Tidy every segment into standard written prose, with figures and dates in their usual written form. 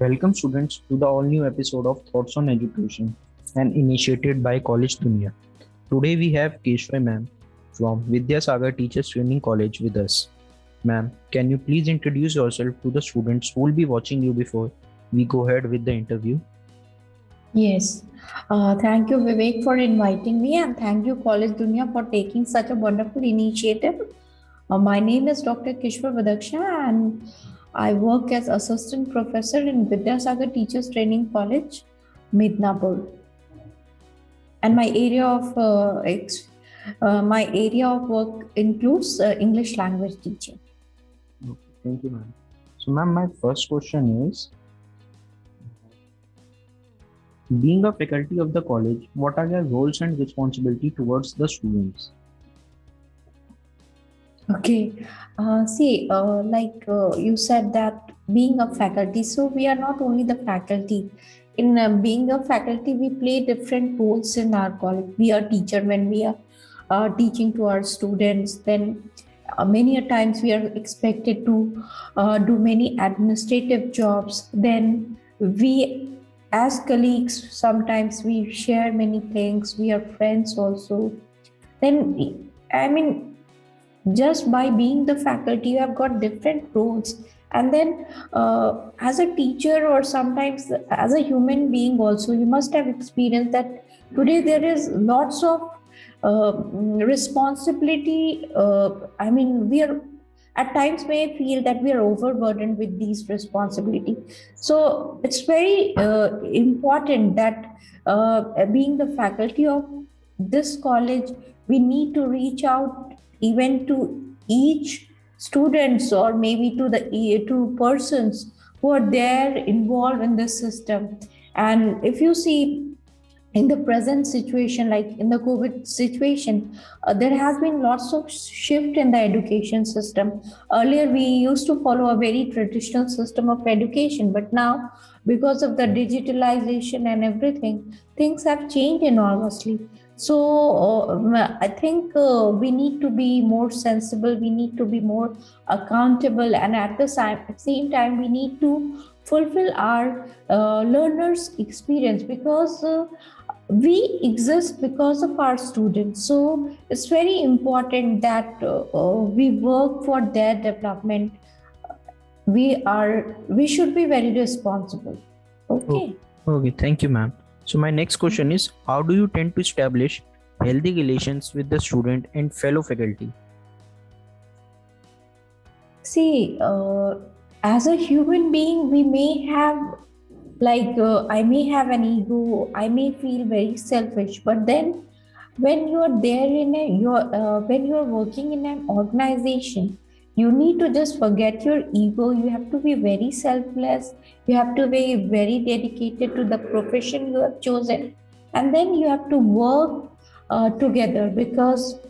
Welcome students to the all new episode of Thoughts on Education and initiated by College Dunia. Today we have Kishwar ma'am from Vidyasagar Teachers Training College with us. Ma'am, can you please introduce yourself to the students who will be watching you before we go ahead with the interview? Yes. Thank you, Vivek, for inviting me, and thank you, College Dunia, for taking such a wonderful initiative. My name is Dr. Kishwar Badakshan, and I work as Assistant Professor in Vidyasagar Teachers Training College, Midnapur. And my area of work includes English language teaching. Okay, thank you, ma'am. So, ma'am, my first question is, being a faculty of the college, what are your roles and responsibility towards the students? Okay. You said that being a faculty, so we are not only the faculty. In being a faculty, we play different roles in our college. We are teacher when we are teaching to our students. Then many a times we are expected to do many administrative jobs. Then we, as colleagues, sometimes we share many things. We are friends also. Then, I mean, just by being the faculty, you have got different roles. And then as a teacher, or sometimes as a human being also, you must have experienced that today there is lots of responsibility. We are at times may feel that we are overburdened with these responsibility. So it's very important that being the faculty of this college, we need to reach out even to each students, or maybe to the to persons who are there involved in this system. And if you see, in the present situation, like in the COVID situation, there has been lots of shift in the education system. Earlier we used to follow a very traditional system of education, but now, because of the digitalization and everything, things have changed enormously. So I think we need to be more sensible, we need to be more accountable, and at the same time we need to fulfill our learners experience, because we exist because of our students. So it's very important that we work for their development. We should be very responsible. Okay. Okay, thank you, ma'am. So, my next question is, how do you tend to establish healthy relations with the student and fellow faculty? See, as a human being, we may have, I may have an ego, I may feel very selfish, but then when you are there when you are working in an organization, you need to just forget your ego. You have to be very selfless, you have to be very dedicated to the profession you have chosen, and then you have to work together, because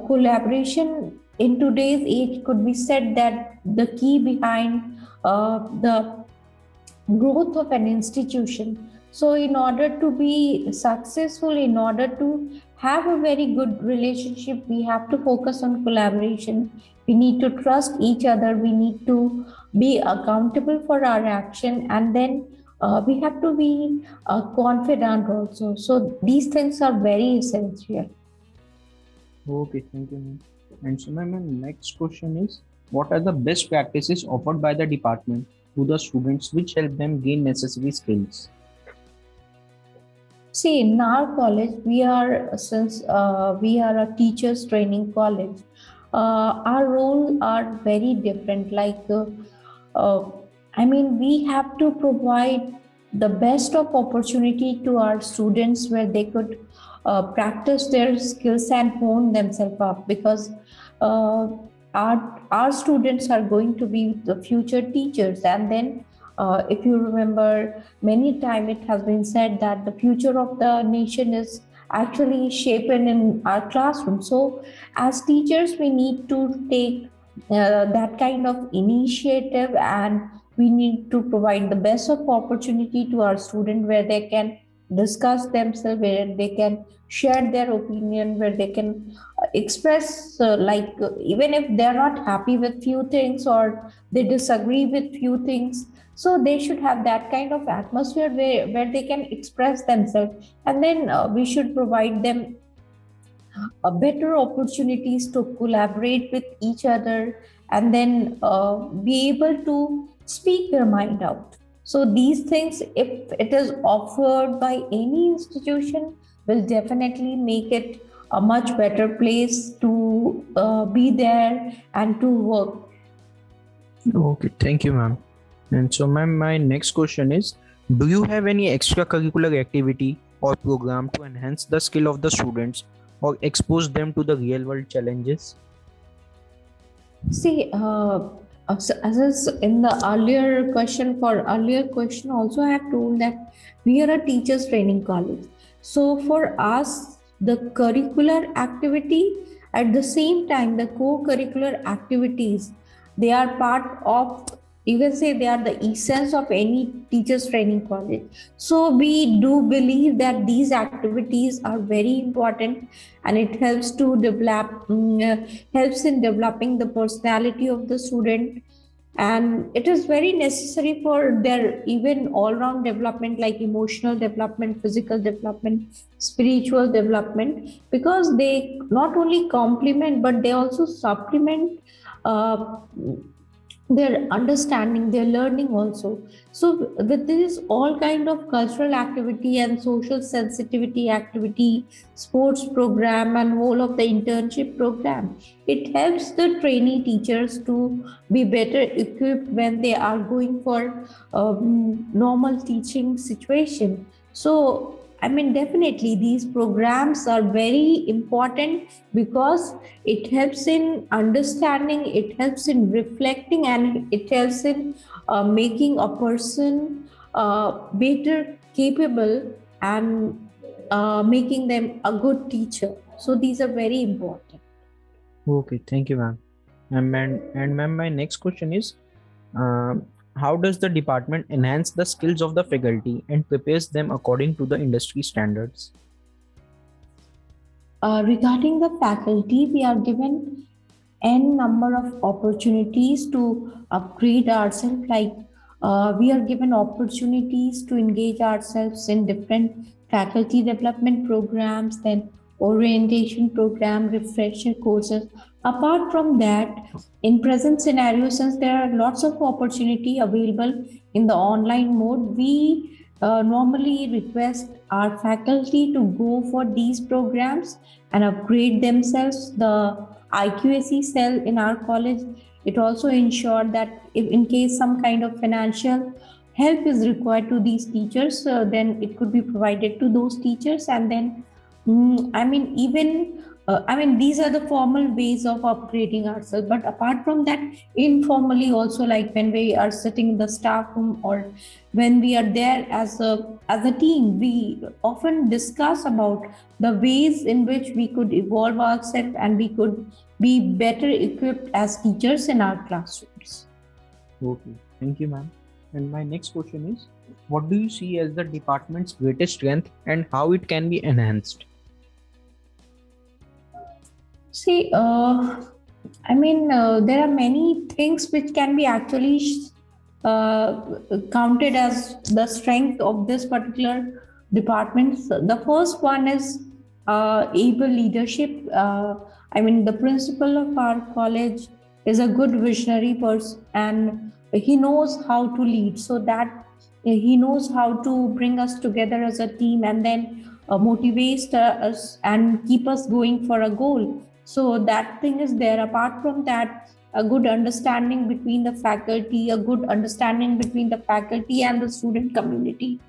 collaboration in today's age could be said that the key behind the growth of an institution. So in order to be successful, in order to have a very good relationship, we have to focus on collaboration. We need to trust each other, we need to be accountable for our action, and then we have to be confident also. So these things are very essential. Okay, thank you, ma'am. And so, ma'am, my next question is, what are the best practices offered by the department to the students which help them gain necessary skills? See, in our college, since we are a teachers training college, our roles are very different. We have to provide the best of opportunity to our students, where they could practice their skills and hone themselves up, because uh, our students are going to be the future teachers. And then if you remember, many times it has been said that the future of the nation is actually shaped in our classroom. So as teachers, we need to take that kind of initiative, and we need to provide the best of opportunity to our student, where they can discuss themselves, where they can share their opinion, where they can express even if they're not happy with few things, or they disagree with few things. So they should have that kind of atmosphere where they can express themselves, and then we should provide them better opportunities to collaborate with each other, and then be able to speak their mind out. So these things, if it is offered by any institution, will definitely make it a much better place to be there and to work. Okay, thank you, ma'am. And so, ma'am, my next question is, do you have any extracurricular activity or program to enhance the skill of the students or expose them to the real world challenges? See, as is in the earlier question also, I have told that we are a teachers training college. So for us, the curricular activity, at the same time, the co-curricular activities, they are part of, you can say they are the essence of any teachers training college. So we do believe that these activities are very important, and it helps to helps in developing the personality of the student, and it is very necessary for their even all round development, like emotional development, physical development, spiritual development, because they not only complement but they also supplement uh, their understanding, their learning also. So with this all kind of cultural activity and social sensitivity activity, sports program, and whole of the internship program, it helps the trainee teachers to be better equipped when they are going for normal teaching situation. So I mean, definitely these programs are very important, because it helps in understanding, it helps in reflecting, and it helps in making a person better capable, and making them a good teacher. So these are very important. Okay, thank you, ma'am. And ma'am, my next question is, um, how does the department enhance the skills of the faculty and prepares them according to the industry standards? Regarding the faculty, we are given n number of opportunities to upgrade ourselves. Like we are given opportunities to engage ourselves in different faculty development programs, then orientation program, refresher courses. Apart from that, in present scenario, since there are lots of opportunity available in the online mode, we normally request our faculty to go for these programs and upgrade themselves. The IQAC cell in our college, it also ensured that if in case some kind of financial help is required to these teachers, then it could be provided to those teachers. And then I mean, even I mean, these are the formal ways of upgrading ourselves. But apart from that, informally also, like when we are sitting in the staff room, or when we are there as a team, we often discuss about the ways in which we could evolve ourselves and we could be better equipped as teachers in our classrooms. Okay, thank you, ma'am. And my next question is, what do you see as the department's greatest strength and how it can be enhanced? See, I mean, there are many things which can be actually uh, counted as the strength of this particular department. So the first one is able leadership. I mean, the principal of our college is a good visionary person, and he knows how to lead. So that he knows how to bring us together as a team, and then motivate us and keep us going for a goal. So that thing is there. Apart from that, a good understanding between the faculty, a good understanding between the faculty and the student community.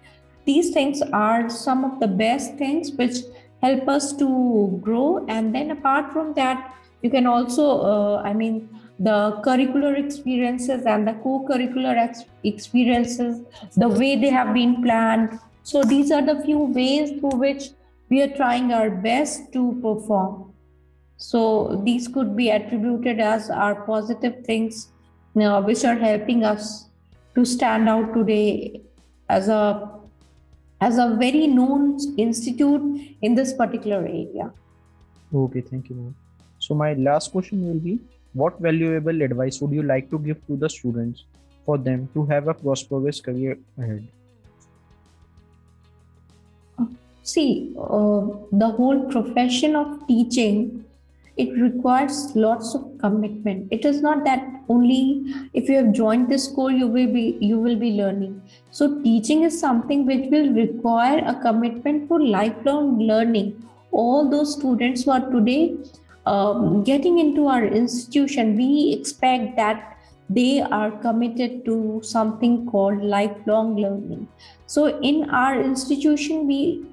These things are some of the best things which help us to grow. And then apart from that, you can also, I mean, the curricular experiences and the co-curricular experiences, the way they have been planned. So these are the few ways through which we are trying our best to perform. So these could be attributed as our positive things, which are helping us to stand out today as a very known institute in this particular area. Okay, thank you, ma'am. So my last question will be, what valuable advice would you like to give to the students for them to have a prosperous career ahead? See, the whole profession of teaching, it requires lots of commitment. It is not that only if you have joined this school you will be learning. So teaching is something which will require a commitment for lifelong learning. All those students who are today getting into our institution, we expect that they are committed to something called lifelong learning. So in our institution, we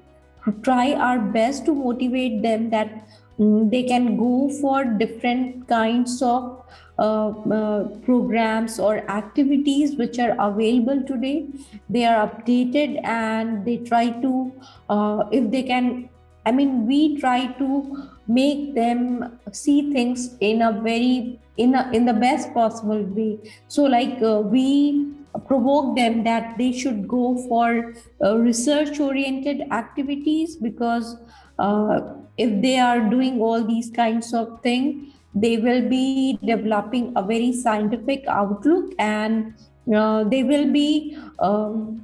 try our best to motivate them that they can go for different kinds of programs or activities which are available today. They are updated and they try to, if they can, I mean, we try to make them see things in a very in the best possible way. So like we provoke them that they should go for research oriented activities, because if they are doing all these kinds of things, they will be developing a very scientific outlook, and they will be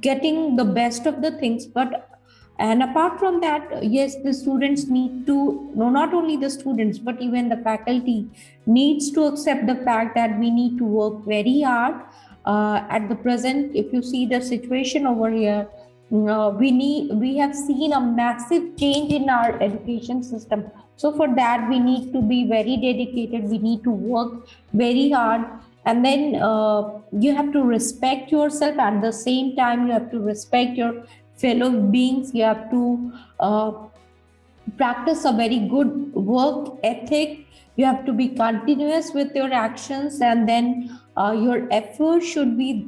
getting the best of the things. But and apart from that, yes, the students need to, no, not only the students, but even the faculty needs to accept the fact that we need to work very hard. At the present, if you see the situation over here, we have seen a massive change in our education system. So for that, we need to be very dedicated. We need to work very hard, and then you have to respect yourself. At the same time, you have to respect your fellow beings. You have to practice a very good work ethic. You have to be continuous with your actions, and then your effort should be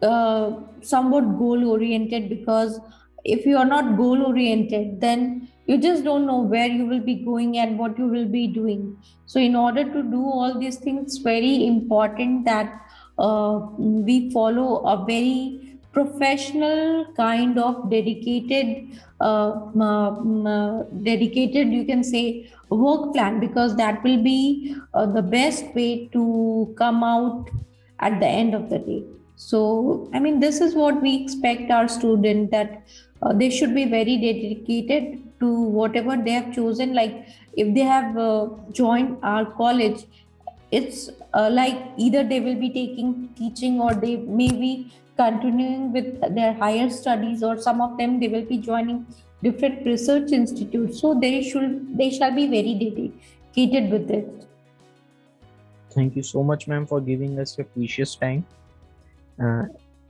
somewhat goal oriented, because if you are not goal oriented, then you just don't know where you will be going and what you will be doing. So in order to do all these things, it's very important that we follow a very professional kind of dedicated, you can say, work plan, because that will be the best way to come out at the end of the day. So I mean, this is what we expect our student, that they should be very dedicated to whatever they have chosen. Like if they have joined our college, it's like either they will be taking teaching, or they may be continuing with their higher studies, or some of them they will be joining different research institutes. So they shall be very dedicated with it. Thank you so much, ma'am, for giving us your precious time. Uh,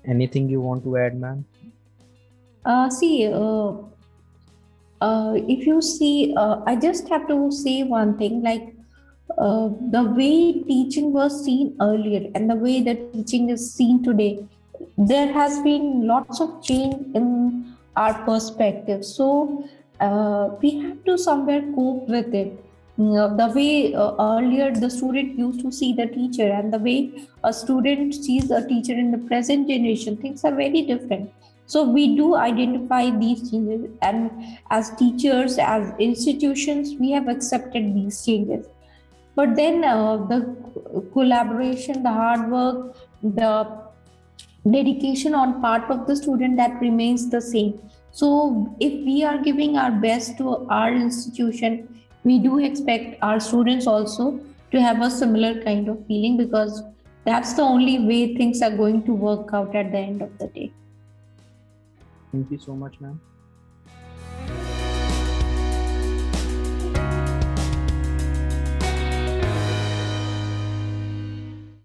Anything you want to add, ma'am? See, if you see, I just have to say one thing, like the way teaching was seen earlier and the way that teaching is seen today, there has been lots of change in our perspective. So we have to somewhere cope with it. The way earlier the student used to see the teacher, and the way a student sees a teacher in the present generation, things are very different. So we do identify these changes, and as teachers, as institutions, we have accepted these changes. But then the collaboration, the hard work, the dedication on part of the student, that remains the same. So if we are giving our best to our institution, we do expect our students also to have a similar kind of feeling, because that's the only way things are going to work out at the end of the day. Thank you so much, ma'am.